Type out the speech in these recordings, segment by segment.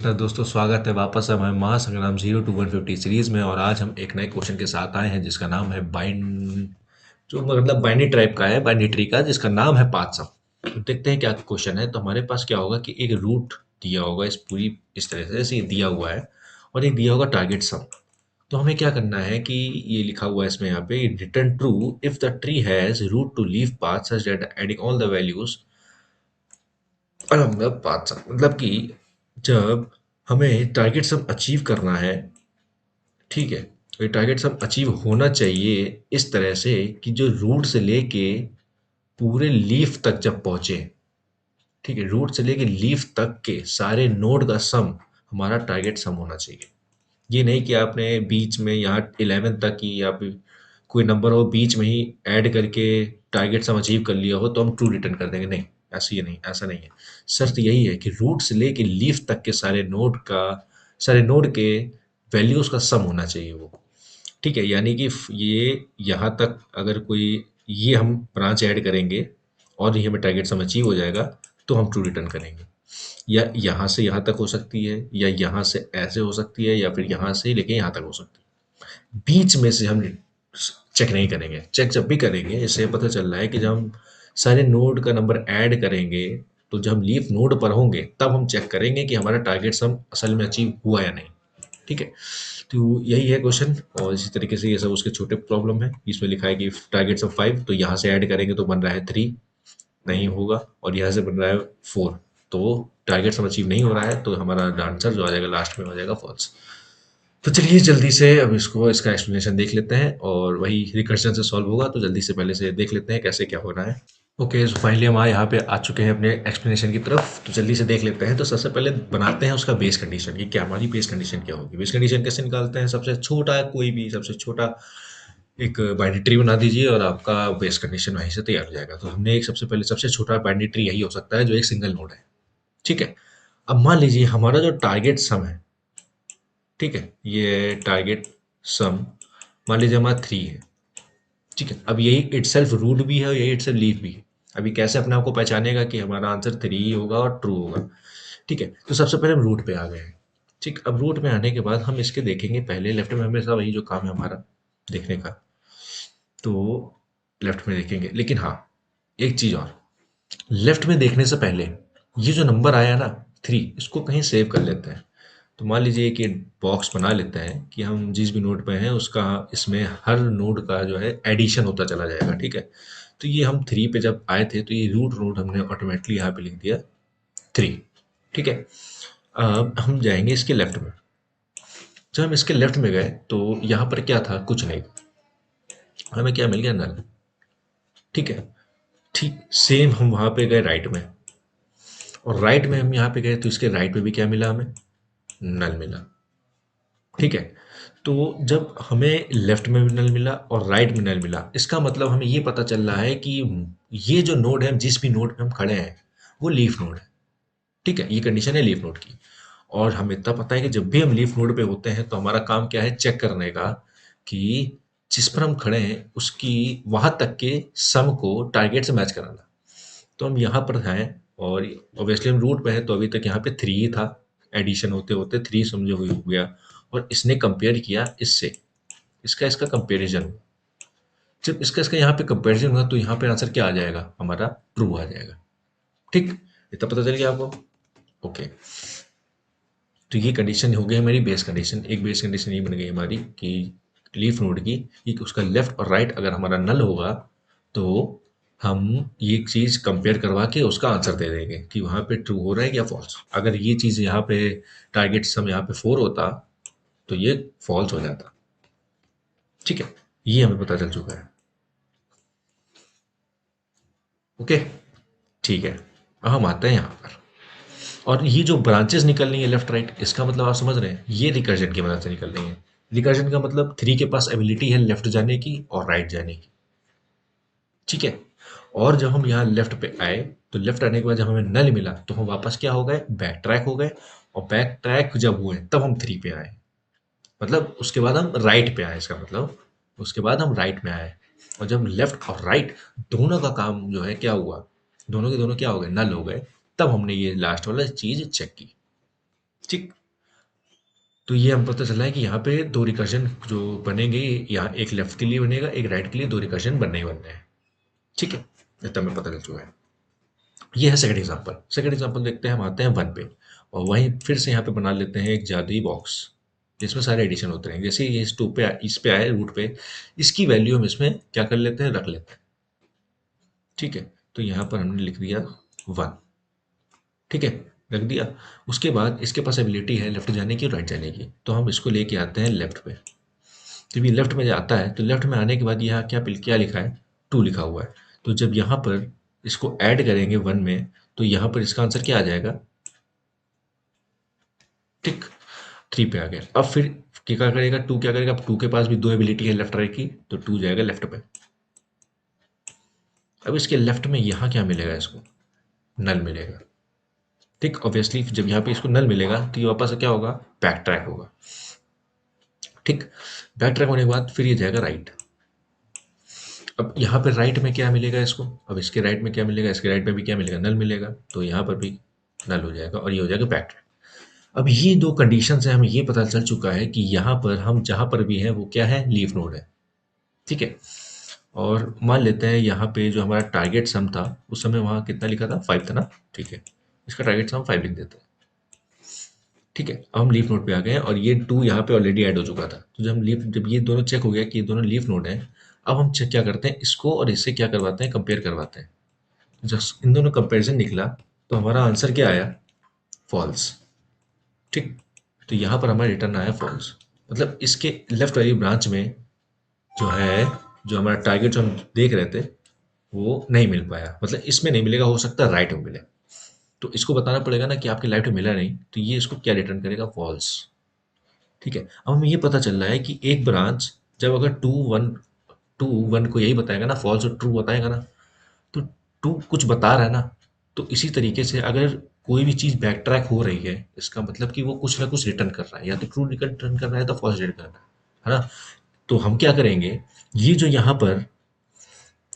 तो दोस्तों स्वागत है वापस हमारे महासंग्राम 0 to 150 सीरीज में। और आज हम एक नए क्वेश्चन के साथ आए हैं जिसका नाम है जो मतलब बाइनरी टाइप का है, बाइनरी ट्री का, जिसका नाम है पाथ सम। तो देखते हैं क्या क्वेश्चन है। तो हमारे पास क्या होगा कि एक रूट दिया होगा इस पूरी इस तरह से, जैसे ये दिया हुआ है, और एक दिया होगा टारगेट सम। तो हमें क्या करना है कि ये लिखा हुआ है इसमें यहाँ पे, return true if the tree has root to leaf path such that adding all the values मतलब पाथ सम, मतलब कि जब हमें टारगेट सम अचीव करना है, ठीक है, तो ये टारगेट सम अचीव होना चाहिए इस तरह से कि जो रूट से लेके पूरे लीफ तक जब पहुंचे, ठीक है, रूट से लेके लीफ तक के सारे नोड का सम हमारा टारगेट सम होना चाहिए। ये नहीं कि आपने बीच में यहाँ 11 तक की या फिर कोई नंबर हो बीच में ही ऐड करके टारगेट सम अचीव कर लिया हो तो हम ट्रू रिटर्न कर देंगे, नहीं। ऐसा नहीं है। शर्त यही है कि रूट से लेके लीफ तक के सारे नोड के वैल्यूज का सम होना चाहिए वो, ठीक है। यानी कि ये यहाँ तक अगर कोई ये हम ब्रांच ऐड करेंगे और ये हमें टारगेट सम अचीव हो जाएगा तो हम ट्रू रिटर्न करेंगे। या यहाँ से यहाँ तक हो सकती है, या यहाँ से ऐसे हो सकती है, या फिर यहाँ से लेके यहाँ तक हो सकती है। बीच में से हम चेक नहीं करेंगे। चेक जब भी करेंगे, इससे पता चल रहा है कि जब हम सारे नोड का नंबर ऐड करेंगे तो जब हम लीफ नोड पर होंगे तब हम चेक करेंगे कि हमारा टारगेट सम असल में अचीव हुआ या नहीं, ठीक है। तो यही है क्वेश्चन। और इसी तरीके से ये सब उसके छोटे प्रॉब्लम है। इसमें लिखा है कि टारगेट सम 5, तो यहाँ से ऐड करेंगे तो बन रहा है 3, नहीं होगा। और यहाँ से बन रहा है 4, तो टारगेट सम अचीव नहीं हो रहा है, तो हमारा आंसर जो आ जाएगा लास्ट में हो जाएगा फॉल्स। तो चलिए जल्दी से अब इसका एक्सप्लेनेशन देख लेते हैं, और वही रिकर्जन से सॉल्व होगा, तो जल्दी से पहले से देख लेते हैं कैसे क्या हो रहा है। ओके, सो फाइनली हम यहाँ पे आ चुके हैं अपने एक्सप्लेनेशन की तरफ। तो जल्दी से देख लेते हैं। तो सबसे पहले बनाते हैं उसका बेस कंडीशन, कि क्या हमारी बेस कंडीशन क्या होगी। बेस कंडीशन कैसे निकालते हैं, सबसे छोटा कोई भी सबसे छोटा एक बाइनरी ट्री बना दीजिए और आपका बेस कंडीशन वहीं से तैयार हो जाएगा। तो हमने एक सबसे पहले सबसे छोटा बाइनरी ट्री यही हो सकता है जो एक सिंगल नोड है, ठीक है। अब मान लीजिए हमारा जो टारगेट सम है, ठीक है, ये टारगेट सम मान लीजिए हमारा 3 है, ठीक है। अब यही इटसेल्फ रूट भी है और यही इटसेल्फ लीफ भी है। अभी कैसे अपने आप को पहचानेगा कि हमारा आंसर 3 ही होगा और ट्रू होगा, ठीक है। तो सबसे पहले हम रूट पे आ गए हैं, ठीक। अब रूट में आने के बाद हम इसके देखेंगे। पहले लेफ्ट में हमेशा वही जो काम है हमारा देखने का, तो लेफ्ट में देखेंगे। लेकिन हाँ, एक चीज और, लेफ्ट में देखने से पहले ये जो नंबर आया ना 3, इसको कहीं सेव कर लेते हैं। तो मान लीजिए कि बॉक्स बना लेते हैं कि हम जिस भी नोड पे हैं उसका, इसमें हर नोड का जो है एडिशन होता चला जाएगा, ठीक है। तो ये हम 3 पे जब आए थे तो ये रूट नोड हमने ऑटोमेटिकली यहाँ पे लिख दिया 3, ठीक है। अब हम जाएंगे इसके लेफ्ट में। जब हम इसके लेफ्ट में गए तो यहाँ पर क्या था, कुछ नहीं। हमें क्या मिल गया, नल, ठीक है। ठीक सेम हम वहां पे गए राइट में, और राइट में हम यहाँ पे गए तो इसके राइट में भी क्या मिला, हमें नल मिला, ठीक है। तो जब हमें लेफ्ट में भी नल मिला और राइट में नल मिला, इसका मतलब हमें ये पता चल रहा है कि ये जो नोड है, जिस भी नोड पे हम खड़े हैं, वो लीफ नोड है, ठीक है। ये कंडीशन है लीफ नोड की। और हमें इतना पता है कि जब भी हम लीफ नोड पे होते हैं तो हमारा काम क्या है, चेक करने का कि जिस पर हम खड़े हैं उसकी वहां तक के सम को टारगेट से मैच कराना। तो हम यहाँ पर हैं, और ऑब्वियसली हम रूट पे हैं, तो अभी तक यहाँ पे 3 ही था। एडिशन होते होते 3 समझो हुई हो गया। और इसने कंपेयर किया इससे, इसका इसका कंपेरिजन। जब इसका इसका यहाँ पे कंपेरिजन हुआ तो यहाँ पे आंसर क्या आ जाएगा, हमारा ट्रू आ जाएगा, ठीक। इतना पता चल गया आपको, ओके। तो ये कंडीशन हो गई हमारी बेस कंडीशन। एक बेस कंडीशन ये बन गई हमारी कि लीफ नोड की, कि उसका लेफ्ट और राइट अगर हमारा नल होगा तो हम ये चीज कंपेयर करवा के उसका आंसर दे देंगे कि वहां पे ट्रू हो रहा है या फॉल्स। अगर ये चीज यहाँ पे टारगेट सम यहाँ पे 4 होता तो ये फॉल्स हो जाता, ठीक है। ये हमें पता चल चुका है, ओके, ठीक है। अब हम आते हैं यहाँ पर, और ये जो ब्रांचेस निकल रही है लेफ्ट राइट, इसका मतलब आप समझ रहे हैं, ये रिकर्जन की मदद से निकल रही है। रिकर्जन का मतलब 3 के पास एबिलिटी है लेफ्ट जाने की और राइट जाने की, ठीक है। और जब हम यहाँ लेफ्ट पे आए तो लेफ्ट आने के बाद जब हमें नल मिला तो हम वापस क्या हो गए, बैक ट्रैक हो गए। और बैक ट्रैक जब हुए तब हम 3 पे आए, मतलब उसके बाद हम राइट पे आए, इसका मतलब उसके बाद हम राइट में आए। और जब लेफ्ट और राइट दोनों का काम जो है क्या हुआ, दोनों के दोनों क्या हो गए, नल हो गए, तब हमने ये लास्ट वाला चीज चेक की, ठीक। तो ये हम पता चला है कि यहाँ पे दो रिकर्जन जो बनेंगे, यहाँ एक लेफ्ट के लिए बनेगा, एक राइट के लिए, दो रिकर्जन बनने ही बनने हैं। ठीक है, इतना हमें पता चल चुका है। ये है सेकंड एग्जांपल। सेकंड एग्जांपल देखते हैं, हम आते हैं वन पे, और वहीं फिर से यहाँ पे बना लेते हैं एक जादुई बॉक्स जिसमें सारे एडिशन होते रहेंगे। जैसे ये इस पे आए रूट पे, इसकी वैल्यू हम इसमें क्या कर लेते हैं, रख लेते हैं। ठीक है, तो यहाँ पर हमने लिख दिया वन। ठीक है, रख दिया। उसके बाद इसके पास एबिलिटी है लेफ्ट जाने की और राइट जाने की, तो हम इसको लेके आते हैं लेफ्ट पे। जब ये लेफ्ट में आता है तो लेफ्ट में आने के बाद यहाँ क्या लिखा है, टू लिखा हुआ है। तो जब यहाँ पर इसको ऐड करेंगे वन में, तो यहाँ पर इसका आंसर क्या आ जाएगा, ठीक, थ्री पे आ गया। अब फिर क्या करेगा, टू क्या करेगा, अब टू के पास भी दो एबिलिटी है लेफ्ट राइट की, तो टू जाएगा लेफ्ट पे। अब इसके लेफ्ट में यहाँ क्या मिलेगा, इसको नल मिलेगा। ठीक, ऑब्वियसली जब यहाँ पे इसको नल मिलेगा तो ये वापस क्या होगा, बैक ट्रैक होगा। ठीक, बैक ट्रैक होने के बाद फिर ये जाएगा राइट। अब यहाँ पे राइट में क्या मिलेगा इसको, अब इसके राइट में क्या मिलेगा, इसके राइट में भी क्या मिलेगा, नल मिलेगा, तो यहाँ पर भी नल हो जाएगा और ये हो जाएगा बैक ट्रैक। अब ये दो कंडीशन से हमें ये पता चल चुका है कि यहाँ पर हम जहाँ पर भी हैं वो क्या है, लीफ नोड है। ठीक है, और मान लेते हैं यहाँ पे जो हमारा टारगेट सम था उस समय वहाँ कितना लिखा था, फाइव था ना। ठीक है, इसका टारगेट सम फाइव लिख देते हैं। ठीक है, अब हम लीफ नोड पे आ गए हैं और ये टू यहाँ पे ऑलरेडी ऐड हो चुका था। तो जब ये दोनों चेक हो गया कि ये दोनों लीफ नोड हैं, अब हम चेक क्या करते हैं, इसको और इससे क्या करवाते हैं, कंपेयर करवाते हैं। जब इन दोनों कंपेरिजन निकला तो हमारा आंसर क्या आया, फॉल्स। ठीक, तो यहाँ पर हमारा रिटर्न आया फॉल्स। मतलब इसके लेफ्ट वाली ब्रांच में जो है, जो हमारा टारगेट जो हम देख रहे थे वो नहीं मिल पाया, मतलब इसमें नहीं मिलेगा, हो सकता है राइट में मिले। तो इसको बताना पड़ेगा ना कि आपके राइट में मिला नहीं, तो ये इसको क्या रिटर्न करेगा, फॉल्स। ठीक है, अब हमें ये पता चल रहा है कि एक ब्रांच जब अगर टू वन को यही बताएगा ना, फॉल्स और ट्रू बताएगा ना, तो टू कुछ बता रहा है ना। तो इसी तरीके से अगर कोई भी चीज़ बैक ट्रैक हो रही है, इसका मतलब कि वो कुछ ना कुछ रिटर्न कर रहा है, या तो ट्रू रिटर्न कर रहा है तो फॉल्स रिटर्न कर रहा है ना। तो हम क्या करेंगे, ये जो यहाँ पर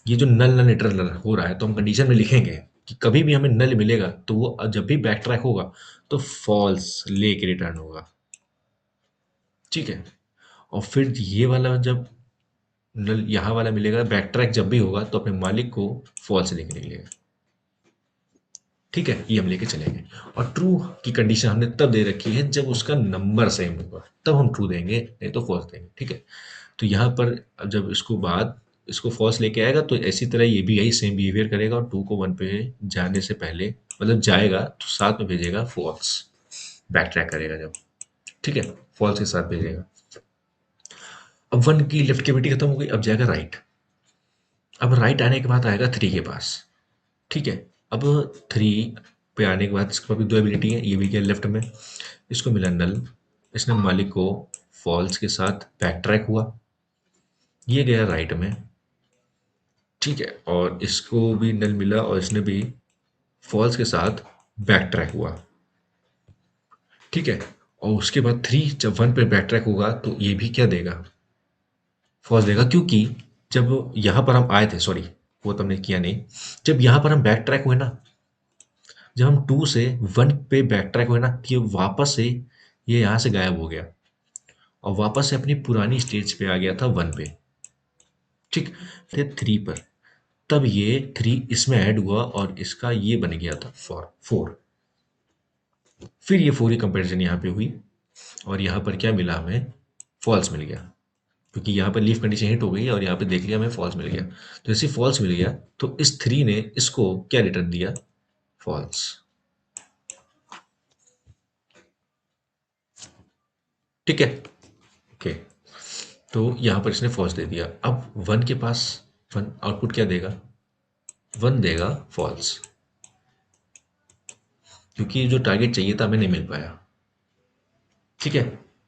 ये जो नल नल रिटर्न हो रहा है, तो हम कंडीशन में लिखेंगे कि कभी भी हमें नल मिलेगा तो वो जब भी बैक ट्रैक होगा तो फॉल्स लेके रिटर्न होगा। ठीक है, और फिर ये वाला जब नल यहाँ वाला मिलेगा, बैक ट्रैक जब भी होगा तो अपने मालिक को फॉल्स लेके निकलेगा। ठीक है, ये हम लेके चलेंगे। और ट्रू की कंडीशन हमने तब दे रखी है जब उसका नंबर सेम होगा, तब हम ट्रू देंगे, नहीं तो फॉल्स देंगे। ठीक है, तो यहाँ पर अब जब इसको फॉल्स लेके आएगा तो इसी तरह ये भी यही सेम बिहेवियर करेगा और टू को वन पे जाने से पहले, मतलब जाएगा तो साथ में भेजेगा फॉल्स, बैक ट्रैक करेगा जब। ठीक है, फॉल्स के साथ भेजेगा। अब वन की लेफ्ट कैविटी खत्म हो गई, अब जाएगा राइट। अब राइट आने के बाद आएगा थ्री के पास। ठीक है, अब थ्री पे आने के बाद इसके पास भी दो एबिलिटी है, ये भी गया लेफ्ट में, इसको मिला नल, इसने मालिक को फॉल्स के साथ बैक ट्रैक हुआ, ये गया राइट में। ठीक है, और इसको भी नल मिला और इसने भी फॉल्स के साथ बैक ट्रैक हुआ। ठीक है, और उसके बाद थ्री जब वन पे बैक ट्रैक होगा तो ये भी क्या देगा, फॉल्स देगा, क्योंकि जब यहाँ पर हम आए थे, सॉरी वो तो हमने किया नहीं, जब यहाँ पर हम बैक ट्रैक हुए ना, जब हम टू से वन पे बैक ट्रैक हुए ना, ये वापस से ये यहाँ से गायब हो गया और वापस से अपनी पुरानी स्टेज पे आ गया था वन पे। ठीक, फिर थ्री पर, तब ये थ्री इसमें ऐड हुआ और इसका ये बन गया था फोर। फिर ये फोर की कंपेरिजन यहाँ पे हुई और यहाँ पर क्या मिला हमें, फॉल्स मिल गया, क्योंकि यहाँ पर लीफ कंडीशन हिट हो गई और यहाँ पे देख लिया हमें फॉल्स मिल गया। तो जैसे फॉल्स मिल गया तो इस थ्री ने इसको क्या रिटर्न दिया, फॉल्स। ठीक है, ओके, तो यहाँ पर इसने फॉल्स दे दिया। अब वन के पास वन आउटपुट क्या देगा, वन देगा फॉल्स, क्योंकि जो टारगेट चाहिए था हमें नहीं मिल पाया। ठीक है,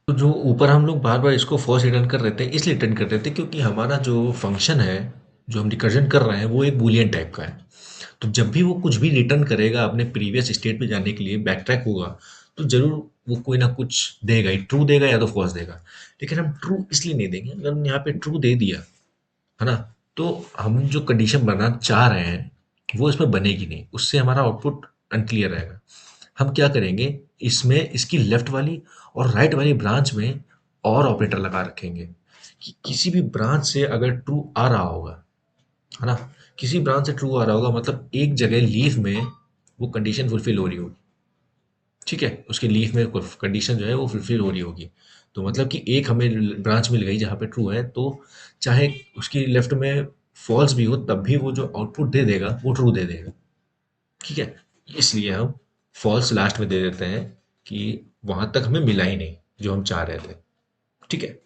तो जो ऊपर हम लोग बार बार इसको फॉल्स रिटर्न कर रहे थे, इसलिए रिटर्न कर रहे थे क्योंकि हमारा जो फंक्शन है, जो हम रिकर्जन कर रहे हैं, वो एक बूलियन टाइप का है। तो जब भी वो कुछ भी रिटर्न करेगा अपने प्रीवियस स्टेट पे जाने के लिए, बैक ट्रैक होगा, तो जरूर वो कोई ना कुछ देगा ही, ट्रू देगा या तो फॉल्स देगा। लेकिन हम ट्रू इसलिए नहीं देंगे, अगर हम यहाँ पे ट्रू दे दिया है ना, तो हम जो कंडीशन बनाना चाह रहे हैं वो इसमें बनेगी नहीं, उससे हमारा आउटपुट अनक्लियर रहेगा। हम क्या करेंगे, इसमें इसकी लेफ्ट वाली और राइट वाली ब्रांच में और ऑपरेटर लगा रखेंगे कि किसी भी ब्रांच से अगर ट्रू आ रहा होगा, है ना, किसी ब्रांच से ट्रू आ रहा होगा मतलब एक जगह लीफ में वो कंडीशन फुलफिल हो रही होगी। ठीक है, उसके लीफ में कंडीशन जो है वो फुलफिल हो रही होगी। तो मतलब कि एक हमें ब्रांच मिल गई जहाँ पे ट्रू है, तो चाहे उसकी लेफ्ट में फॉल्स भी हो तब भी वो जो आउटपुट दे देगा वो ट्रू दे देगा। ठीक है, इसलिए हम फॉल्स लास्ट में दे देते हैं कि वहां तक हमें मिला ही नहीं जो हम चाह रहे थे। ठीक है,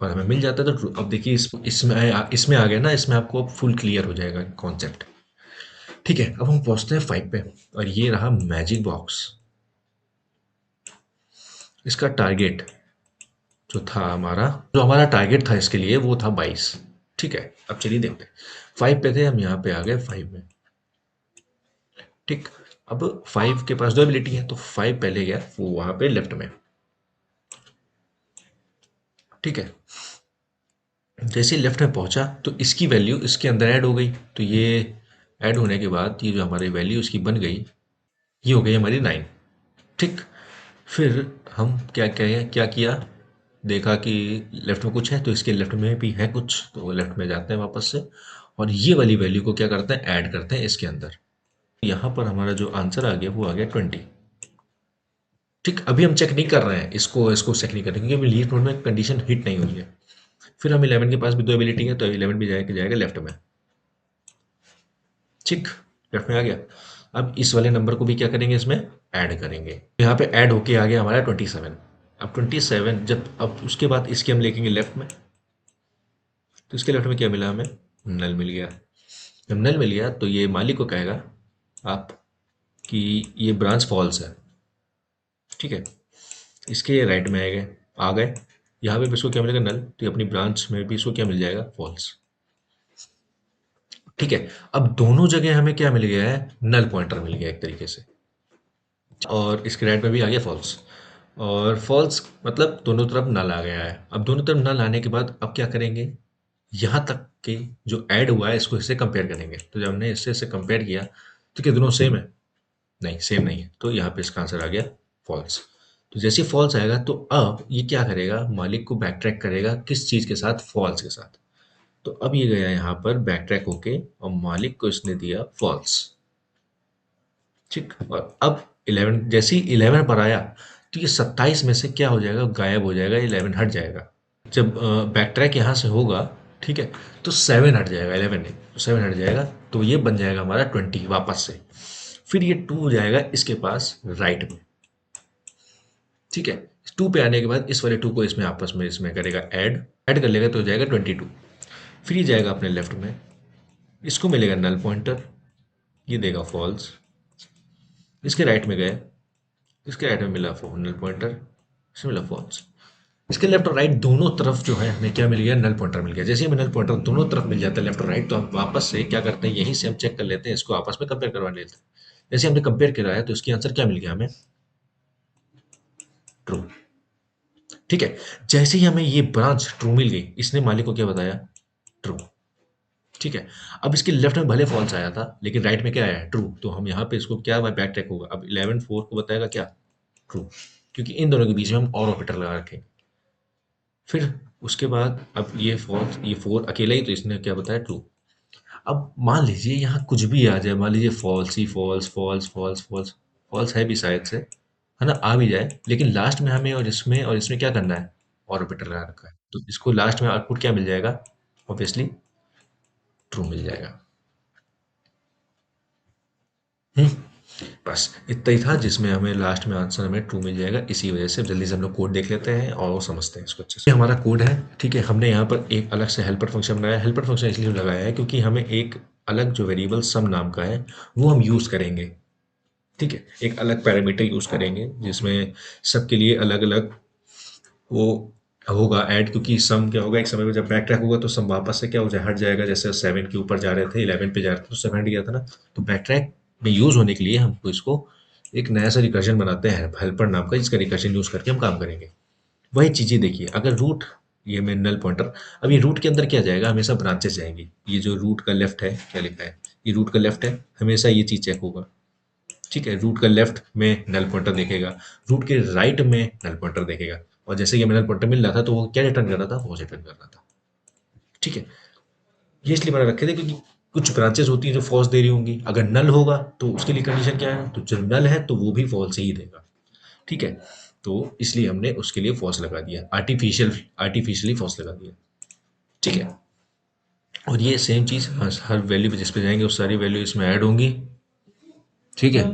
और हमें मिल जाता है तो ट्रू। अब देखिए इसमें आ गया ना, इसमें आपको अब फुल क्लियर हो जाएगा कॉन्सेप्ट। ठीक है, अब हम पहुंचते हैं 5 पे, और ये रहा मैजिक बॉक्स। इसका टारगेट जो था हमारा, जो हमारा टारगेट था इसके लिए वो था 22। ठीक है, अब चलिए देखते हैं। 5 पे थे हम, यहाँ पे आ गए 5 में। ठीक, अब 5 के पास दो एबिलिटी है, तो 5 पहले गया वो वहां पे लेफ्ट में। ठीक है, जैसे लेफ्ट में पहुंचा तो इसकी वैल्यू इसके अंदर ऐड हो गई, तो ये ऐड होने के बाद ये जो हमारी वैल्यू इसकी बन गई, ये हो गई हमारी 9। ठीक, फिर हम क्या किया, देखा कि लेफ्ट में कुछ है तो इसके लेफ्ट में भी है कुछ, तो लेफ्ट में जाते हैं वापस से, और ये वाली वैल्यू को क्या करते हैं, ऐड करते हैं इसके अंदर। यहाँ पर हमारा जो आंसर आ गया वो आ गया 20। ठीक, अभी हम चेक नहीं कर रहे हैं इसको, चेक नहीं कर रहे क्योंकि अभी लीफ नोड में कंडीशन हिट नहीं हुई है। फिर हम 11 के पास भी दो एबिलिटी है, तो 11 भी जाएगा लेफ्ट में। ठीक, लेफ्ट में आ गया। अब इस वाले नंबर को भी क्या करेंगे, इसमें ऐड करेंगे। यहाँ पे ऐड होके आ गया हमारा 27। अब 27 जब, अब उसके बाद इसके हम लेंगे लेफ्ट में, तो इसके लेफ्ट में क्या मिला हमें, नल मिल गया। जब नल मिल गया तो ये मालिक को कहेगा आप कि ये ब्रांच फॉल्स है। ठीक है, इसके राइट में आ गए, यहाँ पे भी इसको क्या मिलेगा, नल, तो ये अपनी ब्रांच में भी इसको क्या मिल जाएगा, फॉल्स। ठीक है, अब दोनों जगह हमें क्या मिल गया है, नल पॉइंटर मिल गया एक तरीके से, और इसके राइट में भी आ गया फॉल्स। और फॉल्स मतलब दोनों तरफ नल आ गया है। अब दोनों तरफ नल आने के बाद अब क्या करेंगे, यहाँ तक कि जो ऐड हुआ है इसको इससे कंपेयर करेंगे। तो जब हमने इससे कंपेयर किया तो क्या दोनों सेम है, नहीं सेम नहीं है, तो यहाँ पे इसका आंसर आ गया फॉल्स। तो जैसे ही फॉल्स आएगा तो अब ये क्या करेगा, मालिक को बैक ट्रैक करेगा किस चीज के साथ, फॉल्स के साथ। तो अब ये गया यहाँ पर बैक ट्रैक होके और मालिक को इसने दिया फॉल्स। ठीक, और अब 11, जैसे ही 11 पर आया तो ये 27 में से क्या हो जाएगा, गायब हो जाएगा, 11 हट जाएगा। जब बैक ट्रैक यहाँ से होगा, ठीक है, तो 7 हट जाएगा, 11 नहीं, तो 7 हट जाएगा, तो ये बन जाएगा हमारा 20 वापस से। फिर ये 2 हो जाएगा इसके पास राइट में। ठीक है, 2 पे आने के बाद इस वाले 2 को इसमें आपस में इसमें करेगा ऐड, ऐड कर लेगा तो हो जाएगा 22। फिर ये जाएगा अपने लेफ्ट में, इसको मिलेगा नल पॉइंटर, ये देगा फॉल्स। इसके राइट में गए, इसके राइट में मिला नल पॉइंटर, इसमें मिला फॉल्स। इसके लेफ्ट और राइट दोनों तरफ जो है हमें क्या मिल गया, नल पॉइंटर मिल गया। जैसे ही हमें नल पॉइंटर दोनों तरफ मिल जाता है, लेफ्ट और राइट, तो हम वापस से क्या करते हैं, यहीं से हम चेक कर लेते हैं, इसको आपस में कंपेयर करवा लेते हैं। जैसे हमने कंपेयर कराया तो इसकी आंसर क्या मिल गया हमें, ट्रू। ठीक है, जैसे ही हमें ये ब्रांच ट्रू मिल गई, इसने मालिक को क्या बताया, ट्रू। ठीक है, अब इसके लेफ्ट में भले फॉल्स आया था लेकिन राइट में क्या आया, ट्रू, तो हम यहाँ पे इसको क्या बैक ट्रैक होगा, अब 11 4 को बताएगा क्या, ट्रू, क्योंकि इन दोनों के बीच में हम और ऑपरेटर लगा रखेंगे। फिर उसके बाद अब ये फॉल्स, ये 4 अकेला ही, तो इसने क्या बताया, ट्रू। अब मान लीजिए यहाँ कुछ भी आ जाए, मान लीजिए फॉल्स ही false false false false, false है भी शायद से, है ना, आ भी जाए, लेकिन लास्ट में हमें और इसमें क्या करना है, ऑर्बिटर लगा रखा है, तो इसको लास्ट में आउटपुट क्या मिल जाएगा, ऑब्वियसली ट्रू मिल जाएगा। हम्म, बस इतना ही था जिसमें हमें लास्ट में आंसर हमें ट्रू मिल जाएगा। इसी वजह से जल्दी से हम लोग कोड देख लेते हैं और वो समझते हैं इसको अच्छे से। ये हमारा कोड है, ठीक है, हमने यहाँ पर एक अलग से हेल्पर फंक्शन बनाया। हेल्पर फंक्शन इसलिए लगाया है क्योंकि हमें एक अलग जो वेरिएबल सम नाम का है वो हम यूज़ करेंगे। ठीक है, एक अलग पैरामीटर यूज़ करेंगे जिसमें सबके लिए अलग अलग वो होगा ऐड, क्योंकि सम क्या होगा, एक समय में जब बैक ट्रैक होगा तो सम वापस से क्या हो जाए, हट जाएगा। जैसे 7 के ऊपर जा रहे थे, 11 पे जा रहे थे तो 7 हट गया था ना, तो बैक ट्रैक में यूज़ होने के लिए हमको इसको एक नया सा रिकर्जन बनाते हैं हेल्पर नाम का, जिसका रिकर्जन यूज़ करके हम काम करेंगे। वही चीज़ें देखिए, अगर रूट, ये में नल पॉइंटर, अब ये रूट के अंदर क्या जाएगा, हमेशा ब्रांचेस जाएंगी। ये जो रूट का लेफ्ट है, क्या लिखा है, ये रूट का लेफ्ट है, हमेशा ये चीज़ चेक होगा। ठीक है, रूट का लेफ्ट में नल पॉइंटर देखेगा, रूट के राइट में नल पॉइंटर देखेगा, और जैसे कि हमें नल पॉइंटर मिल रहा था तो वो क्या रिटर्न कर रहा था, फॉल्स रिटर्न कर रहा था। ठीक है, ये इसलिए मैंने रखे थे क्योंकि कुछ ब्रांचेस होती हैं जो फॉल्स दे रही होंगी, अगर नल होगा तो उसके लिए कंडीशन क्या है, तो जब नल है तो वो भी फॉल्स ही देगा। ठीक है, तो इसलिए हमने उसके लिए फॉल्स लगा दिया, आर्टिफिशियली फॉल्स लगा दिया। ठीक है, और ये सेम चीज़ हर वैल्यू पे जिस पे जाएंगे उस सारी वैल्यू इसमें ऐड होंगी। ठीक है,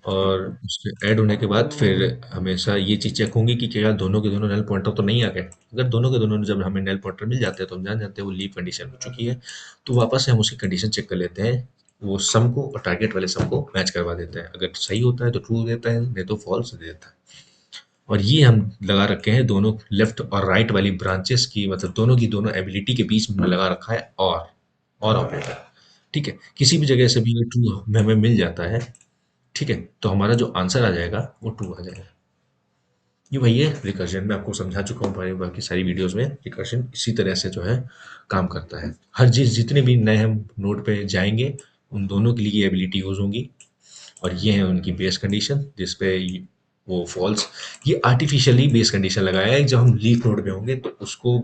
और उसके ऐड होने के बाद फिर हमेशा ये चीज़ चेक होंगी कि क्या दोनों के दोनों नल पॉइंटर तो नहीं आ गए। अगर दोनों के दोनों जब हमें नल पॉइंटर मिल जाते हैं तो हम जान जाते हैं वो लीव कंडीशन हो चुकी है, तो वापस से हम उसकी कंडीशन चेक कर लेते हैं, वो सम को और टारगेट वाले सम को मैच करवा देते हैं, अगर सही होता है तो ट्रू देता है, नहीं तो फॉल्स दे देता है। और ये हम लगा रखे हैं दोनों लेफ्ट और राइट वाली ब्रांचेस की, मतलब दोनों की दोनों एबिलिटी के बीच में लगा रखा है और ऑपरेटर। ठीक है, किसी भी जगह से भी अगर ट्रू हमें मिल जाता है, ठीक है, तो हमारा जो आंसर आ जाएगा वो ट्रू आ जाएगा। ये वही है रिकर्जन, मैं आपको समझा चुका हूँ हमारी बाकी सारी वीडियोस में, रिकर्जन इसी तरह से जो है काम करता है। हर चीज जितने भी नए हम नोड पे जाएंगे उन दोनों के लिए एबिलिटी यूज होंगी, और ये है उनकी बेस कंडीशन जिसपे वो फॉल्स, ये आर्टिफिशियली बेस कंडीशन लगाया है, जब हम लीफ नोड पे होंगे तो उसको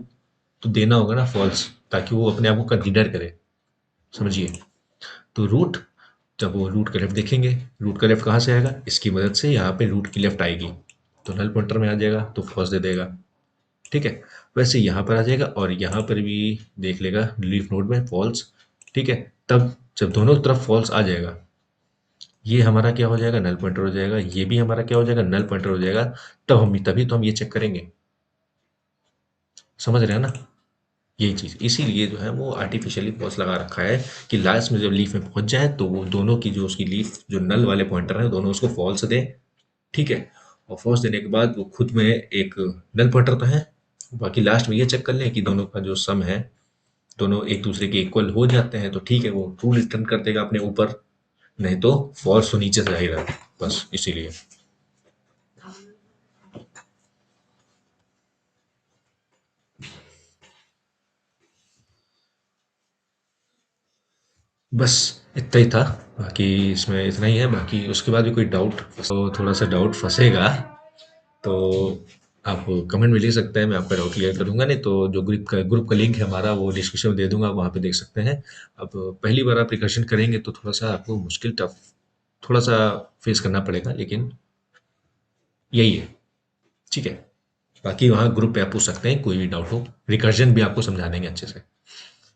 तो देना होगा ना फॉल्स, ताकि वो अपने आप को कंसीडर करे। समझिए, तो रूट, जब वो रूट का लेफ्ट देखेंगे, रूट का लेफ्ट कहाँ से आएगा, इसकी मदद से यहाँ पे रूट की लेफ्ट आएगी, तो नल पॉइंटर में आ जाएगा तो फॉल्स दे देगा। ठीक है, वैसे यहाँ पर आ जाएगा और यहाँ पर भी देख लेगा लीफ नोड में फॉल्स। ठीक है, तब जब दोनों तरफ फॉल्स आ जाएगा, ये हमारा क्या हो जाएगा, नल पॉइंटर हो जाएगा, ये भी हमारा क्या हो जाएगा, नल पॉइंटर हो जाएगा। तभी तो हम ये चेक करेंगे। समझ रहे हैं ना, यही चीज़ इसीलिए जो है वो आर्टिफिशियली पॉज लगा रखा है कि लास्ट में जब लीफ में पहुंच जाए तो वो दोनों की जो उसकी लीफ जो नल वाले पॉइंटर हैं दोनों उसको फॉल्स दे। ठीक है, और फॉल्स देने के बाद वो खुद में एक नल पॉइंटर तो है, बाकी लास्ट में ये चेक कर लें कि दोनों का जो सम है दोनों एक दूसरे के इक्वल हो जाते हैं, तो ठीक है वो ट्रू रिटर्न कर देगा अपने ऊपर, नहीं तो फॉल्स तो नीचे से आ ही रहा है, बस इसीलिए। बस इतना ही था, बाकी इसमें इतना ही है, बाकी उसके बाद भी कोई डाउट तो थोड़ा सा डाउट फंसेगा तो आप कमेंट में लिख सकते हैं, मैं आपका डाउट क्लियर करूंगा, नहीं तो जो ग्रुप का लिंक है हमारा वो डिस्क्रिप्शन में दे दूंगा, वहाँ पे देख सकते हैं। अब पहली बार आप रिकर्शन करेंगे तो थोड़ा सा आपको मुश्किल टफ थोड़ा सा फेस करना पड़ेगा, लेकिन यही है। ठीक है, बाकी वहाँ ग्रुप पे आप पूछ सकते हैं कोई भी डाउट हो, रिकर्जन भी आपको समझा देंगे अच्छे से।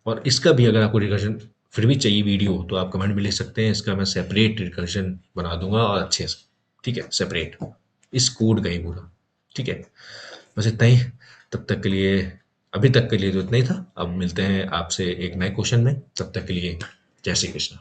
और इसका भी अगर आपको रिकर्जन फिर भी चाहिए वीडियो तो आप कमेंट में लिख सकते हैं, इसका मैं सेपरेट रिकर्जन बना दूंगा और अच्छे से। ठीक है, सेपरेट इस कोड का ही पूरा। ठीक है, बस इतना ही तब तक के लिए, अभी तक के लिए तो इतना ही था, अब मिलते हैं आपसे एक नए क्वेश्चन में, तब तक के लिए जय श्री कृष्ण।